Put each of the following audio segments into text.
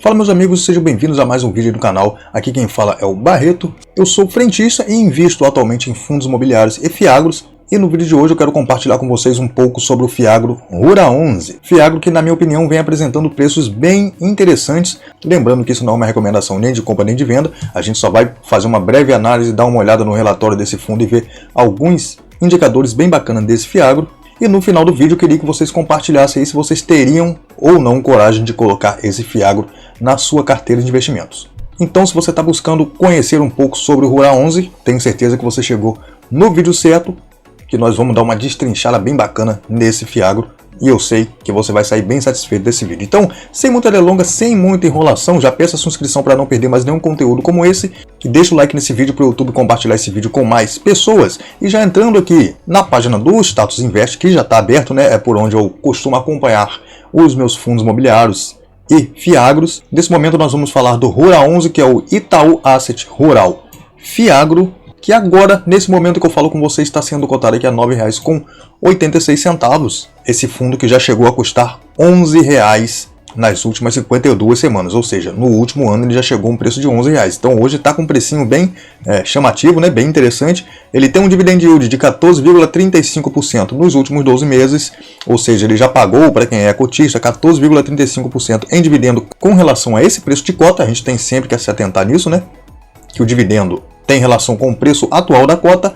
Fala meus amigos, sejam bem-vindos a mais um vídeo do canal. Aqui quem fala é o Barreto. Eu sou frentista e invisto atualmente em fundos imobiliários e fiagros. E no vídeo de hoje eu quero compartilhar com vocês um pouco sobre o fiagro Rura 11. Fiagro que, na minha opinião, vem apresentando preços bem interessantes. Lembrando que isso não é uma recomendação nem de compra nem de venda. A gente só vai fazer uma breve análise, dar uma olhada no relatório desse fundo e ver alguns indicadores bem bacanas desse fiagro. E no final do vídeo eu queria que vocês compartilhassem aí se vocês teriam ou não coragem de colocar esse fiagro na sua carteira de investimentos. Então, se você está buscando conhecer um pouco sobre o Rura 11, tenho certeza que você chegou no vídeo certo, que nós vamos dar uma destrinchada bem bacana nesse fiagro. E eu sei que você vai sair bem satisfeito desse vídeo. Então, sem muita delonga, sem muita enrolação, já peça a sua inscrição para não perder mais nenhum conteúdo como esse. E deixa o like nesse vídeo para o YouTube compartilhar esse vídeo com mais pessoas. E já entrando aqui na página do Status Invest, que já está aberto, né? É por onde eu costumo acompanhar os meus fundos imobiliários e fiagros. Nesse momento nós vamos falar do Rura 11, que é o Itaú Asset Rural Fiagro, que agora, nesse momento que eu falo com vocês, está sendo cotado aqui a R$ 9,86. Esse fundo que já chegou a custar R$ 11 nas últimas 52 semanas, ou seja, no último ano ele já chegou a um preço de R$ 11. Então hoje está com um precinho bem chamativo, né? Bem interessante. Ele tem um dividend yield de 14,35% nos últimos 12 meses, ou seja, ele já pagou, para quem é cotista, 14,35% em dividendo com relação a esse preço de cota. A gente tem sempre que se atentar nisso, né? Que o dividendo tem relação com o preço atual da cota.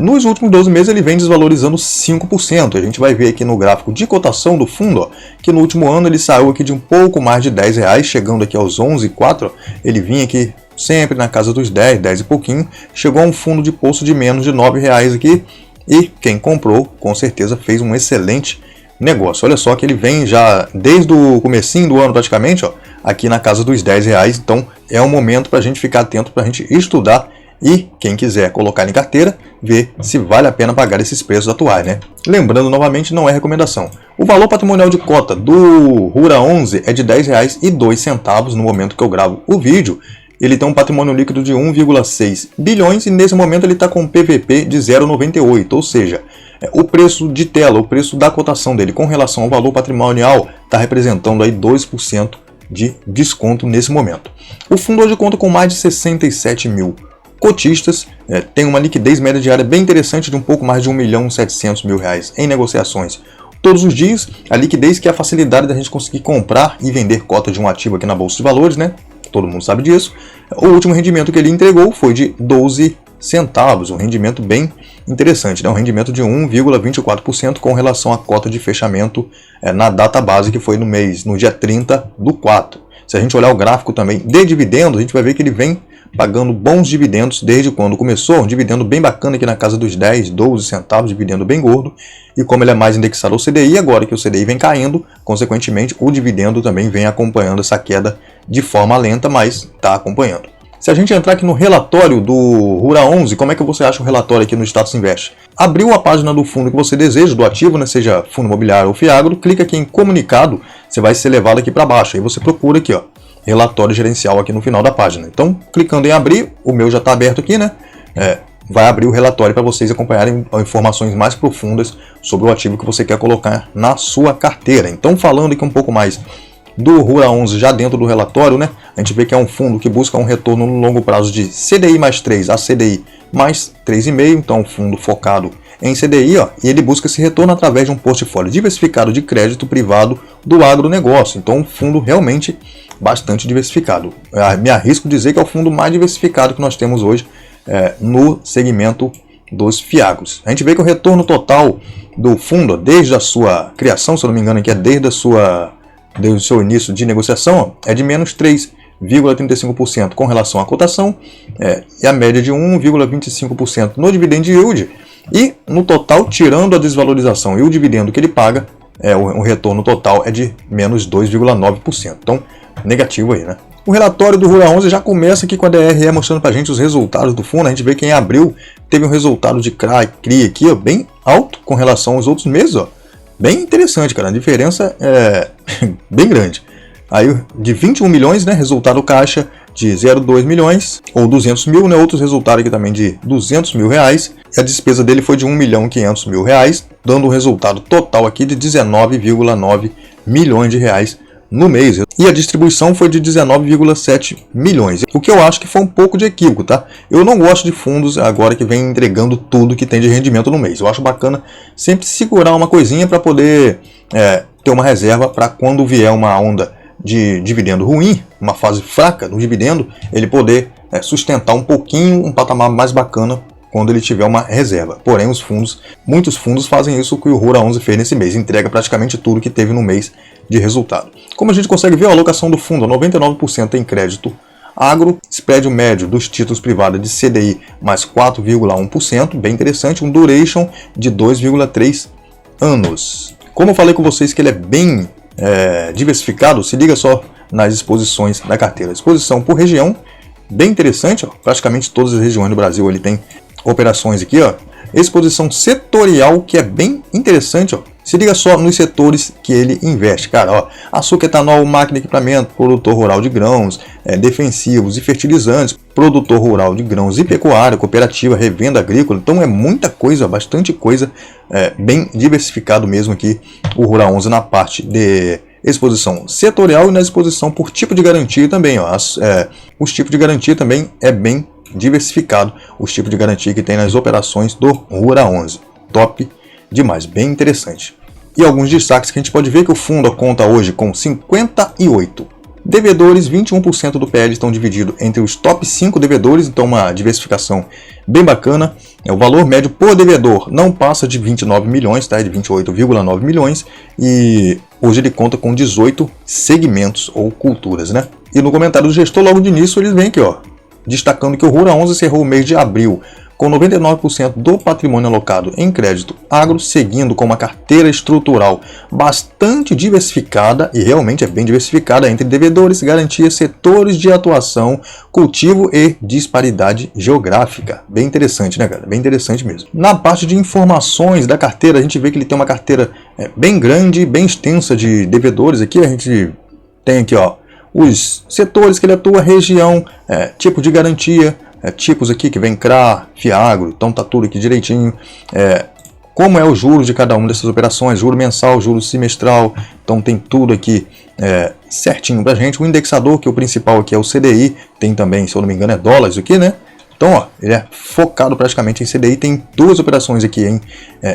Nos últimos 12 meses ele vem desvalorizando 5%. A gente vai ver aqui no gráfico de cotação do fundo, ó, que no último ano ele saiu aqui de um pouco mais de R$10, chegando aqui aos 11,4. Ele vinha aqui sempre na casa dos 10 e pouquinho, chegou a um fundo de poço de menos de R$9 aqui, e quem comprou com certeza fez um excelente negócio. Olha só que ele vem já desde o comecinho do ano praticamente, ó, aqui na casa dos R$10, então é um momento para a gente ficar atento, para a gente estudar. E quem quiser colocar em carteira, ver se vale a pena pagar esses preços atuais, né? Lembrando novamente, não é recomendação. O valor patrimonial de cota do Rura 11 é de R$ 10,02 no momento que eu gravo o vídeo. Ele tem um patrimônio líquido de 1,6 bilhões e nesse momento ele está com um PVP de 0,98, ou seja, o preço de tela, o preço da cotação dele com relação ao valor patrimonial está representando aí 2% de desconto nesse momento. O fundo hoje conta com mais de 67 mil cotistas, tem uma liquidez média diária bem interessante de um pouco mais de R$ 1.700.000 em negociações todos os dias. A liquidez, que é a facilidade da gente conseguir comprar e vender cota de um ativo aqui na Bolsa de Valores, né? Todo mundo sabe disso. O último rendimento que ele entregou foi de 12 centavos, um rendimento bem interessante, né? Um rendimento de 1,24% com relação à cota de fechamento na data base, que foi no dia 30/4. Se a gente olhar o gráfico também de dividendos, a gente vai ver que ele vem pagando bons dividendos desde quando começou, um dividendo bem bacana aqui na casa dos 10, 12 centavos, dividendo bem gordo, e como ele é mais indexado ao CDI, agora que o CDI vem caindo, consequentemente o dividendo também vem acompanhando essa queda de forma lenta, mas está acompanhando. Se a gente entrar aqui no relatório do Rura 11, como é que você acha o relatório aqui no Status Invest? Abriu a página do fundo que você deseja, do ativo, né, seja fundo imobiliário ou fiagro, clica aqui em comunicado, você vai ser levado aqui para baixo, aí você procura aqui, ó, relatório gerencial aqui no final da página. Então, clicando em abrir, o meu já está aberto aqui, né? Vai abrir o relatório para vocês acompanharem informações mais profundas sobre o ativo que você quer colocar na sua carteira. Então, falando aqui um pouco mais do Rura 11 já dentro do relatório, né? A gente vê que é um fundo que busca um retorno no longo prazo de CDI mais 3 a CDI mais 3,5, então um fundo focado em CDI, ó, e ele busca esse retorno através de um portfólio diversificado de crédito privado do agronegócio. Então um fundo realmente bastante diversificado. Me arrisco dizer que é o fundo mais diversificado que nós temos hoje no segmento dos fiagros. A gente vê que o retorno total do fundo, desde a sua criação, se eu não me engano aqui, desde o seu início de negociação, é de menos 3,35% com relação à cotação, e a média de 1,25% no dividend yield, e no total, tirando a desvalorização e o dividendo que ele paga, o retorno total é de menos 2,9%. Então, negativo aí, né? O relatório do Rura 11 já começa aqui com a DRE mostrando pra gente os resultados do fundo. A gente vê que em abril teve um resultado de CRI aqui, ó, bem alto com relação aos outros meses, ó. Bem interessante, cara, a diferença é bem grande. Aí de 21 milhões, né, resultado caixa de 0,2 milhões ou 200 mil, né, outros resultados aqui também de 200 mil reais. E a despesa dele foi de 1.500.000 reais, dando um resultado total aqui de 19,9 milhões de reais no mês, e a distribuição foi de 19,7 milhões, o que eu acho que foi um pouco de equívoco, tá? Eu não gosto de fundos agora que vem entregando tudo que tem de rendimento no mês. Eu acho bacana sempre segurar uma coisinha para poder ter uma reserva para quando vier uma onda de dividendo ruim, uma fase fraca do dividendo, ele poder sustentar um pouquinho, um patamar mais bacana quando ele tiver uma reserva. Porém, muitos fundos fazem isso que o Rura 11 fez nesse mês, entrega praticamente tudo que teve no mês de resultado. Como a gente consegue ver, a alocação do fundo, 99% em crédito agro, spread médio dos títulos privados de CDI mais 4,1%, bem interessante, um duration de 2,3 anos. Como eu falei com vocês que ele é bem diversificado, se liga só nas exposições da carteira. Exposição por região, bem interessante, ó, praticamente todas as regiões do Brasil ele tem operações aqui, ó. Exposição setorial, que é bem interessante, ó. Se liga só nos setores que ele investe, cara, ó. Açúcar, etanol, máquina de equipamento, produtor rural de grãos, defensivos e fertilizantes, produtor rural de grãos e pecuária, cooperativa, revenda agrícola. Então é muita coisa, bastante coisa, bem diversificado mesmo aqui o Rura 11 na parte de exposição setorial e na exposição por tipo de garantia também, ó. Os tipos de garantia também é bem diversificado, os tipos de garantia que tem nas operações do Rura 11. Top demais, bem interessante. E alguns destaques que a gente pode ver que o fundo conta hoje com 58 devedores, 21% do PL estão divididos entre os top 5 devedores, então uma diversificação bem bacana. O valor médio por devedor não passa de 29 milhões, tá? É de 28,9 milhões, e hoje ele conta com 18 segmentos ou culturas, né? E no comentário do gestor, logo de início, eles vêm aqui, ó, destacando que o Rura 11 encerrou o mês de abril com 99% do patrimônio alocado em crédito agro, seguindo com uma carteira estrutural bastante diversificada, e realmente é bem diversificada, entre devedores, garantias, setores de atuação, cultivo e disparidade geográfica. Bem interessante, né, cara? Bem interessante mesmo. Na parte de informações da carteira, a gente vê que ele tem uma carteira bem grande, bem extensa de devedores. Aqui a gente tem aqui, ó, os setores que ele atua, região, tipo de garantia, tipos aqui que vem CRA, FIAGRO, então tá tudo aqui direitinho. Como é o juros de cada uma dessas operações, juro mensal, juro semestral, então tem tudo aqui certinho pra gente. O indexador, que é o principal aqui, é o CDI, tem também, se eu não me engano, é dólares aqui, né? Então, ó, ele é focado praticamente em CDI, tem duas operações aqui em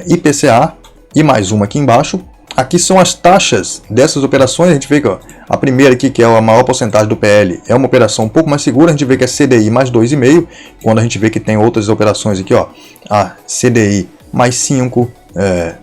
IPCA e mais uma aqui embaixo. Aqui são as taxas dessas operações. A gente vê que, ó, a primeira aqui, que é a maior porcentagem do PL, é uma operação um pouco mais segura. A gente vê que é CDI mais 2,5. Quando a gente vê que tem outras operações aqui, ó, a CDI mais 5,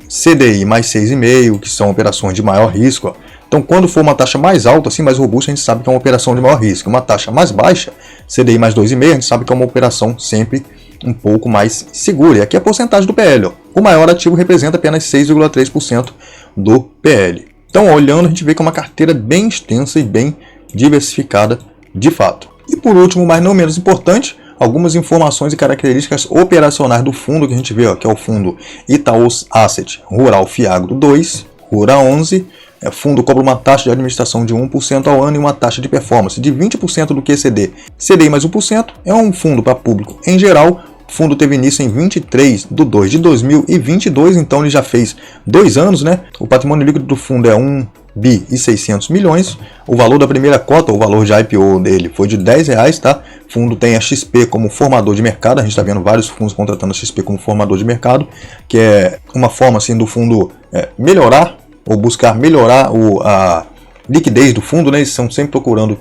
CDI mais 6,5, que são operações de maior risco, ó. Então, quando for uma taxa mais alta, assim, mais robusta, a gente sabe que é uma operação de maior risco. Uma taxa mais baixa, CDI mais 2,5, a gente sabe que é uma operação sempre um pouco mais segura. E aqui é a porcentagem do PL, ó. O maior ativo representa apenas 6,3% do PL. Então, olhando, a gente vê que é uma carteira bem extensa e bem diversificada de fato. E por último, mas não menos importante, algumas informações e características operacionais do fundo, que a gente vê, ó, que é o fundo Itaú Asset Rural Fiagro 2, Rura 11. O fundo cobra uma taxa de administração de 1% ao ano e uma taxa de performance de 20% do QCD. CDI mais 1%, é um fundo para público em geral. O fundo teve início em 23 de 2 de 2022, então ele já fez 2 anos, né? O patrimônio líquido do fundo é 1 bi e 600 milhões. O valor da primeira cota, o valor de IPO dele foi de R$10, tá? O fundo tem a XP como formador de mercado. A gente está vendo vários fundos contratando a XP como formador de mercado, que é uma forma assim do fundo melhorar ou buscar melhorar a liquidez do fundo, né? Eles estão sempre procurando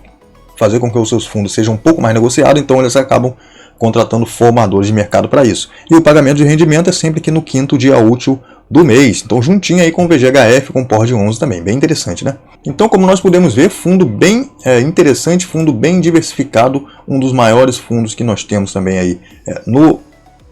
fazer com que os seus fundos sejam um pouco mais negociados, então eles acabam contratando formadores de mercado para isso. E o pagamento de rendimento é sempre aqui no 5º dia útil do mês, então juntinho aí com o VGHF, com o POR 11 também, bem interessante, né? Então, como nós podemos ver, fundo bem interessante, fundo bem diversificado, um dos maiores fundos que nós temos também aí no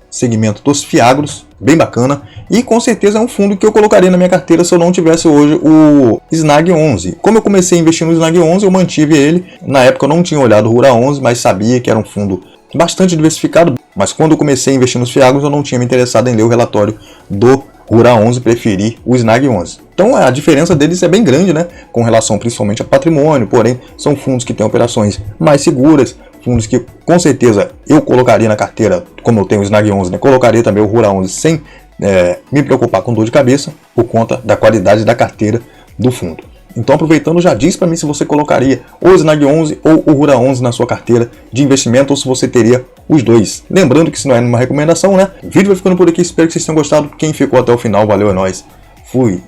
segmento dos fiagros, bem bacana, e com certeza é um fundo que eu colocaria na minha carteira se eu não tivesse hoje o Snag 11. Como eu comecei a investir no Snag 11, eu mantive ele. Na época eu não tinha olhado o Rura 11, mas sabia que era um fundo bastante diversificado, mas quando eu comecei a investir nos fiagros, eu não tinha me interessado em ler o relatório do Rura 11, preferi o Snag 11. Então a diferença deles é bem grande, né, com relação principalmente a patrimônio, porém são fundos que têm operações mais seguras, fundos que com certeza eu colocaria na carteira, como eu tenho o Snag 11, né, colocaria também o Rura 11 sem me preocupar com dor de cabeça, por conta da qualidade da carteira do fundo. Então, aproveitando, já diz para mim se você colocaria o Snag 11 ou o Rura 11 na sua carteira de investimento ou se você teria os dois. Lembrando que isso não é uma recomendação, né? O vídeo vai ficando por aqui, espero que vocês tenham gostado. Quem ficou até o final, valeu, é nóis. Fui!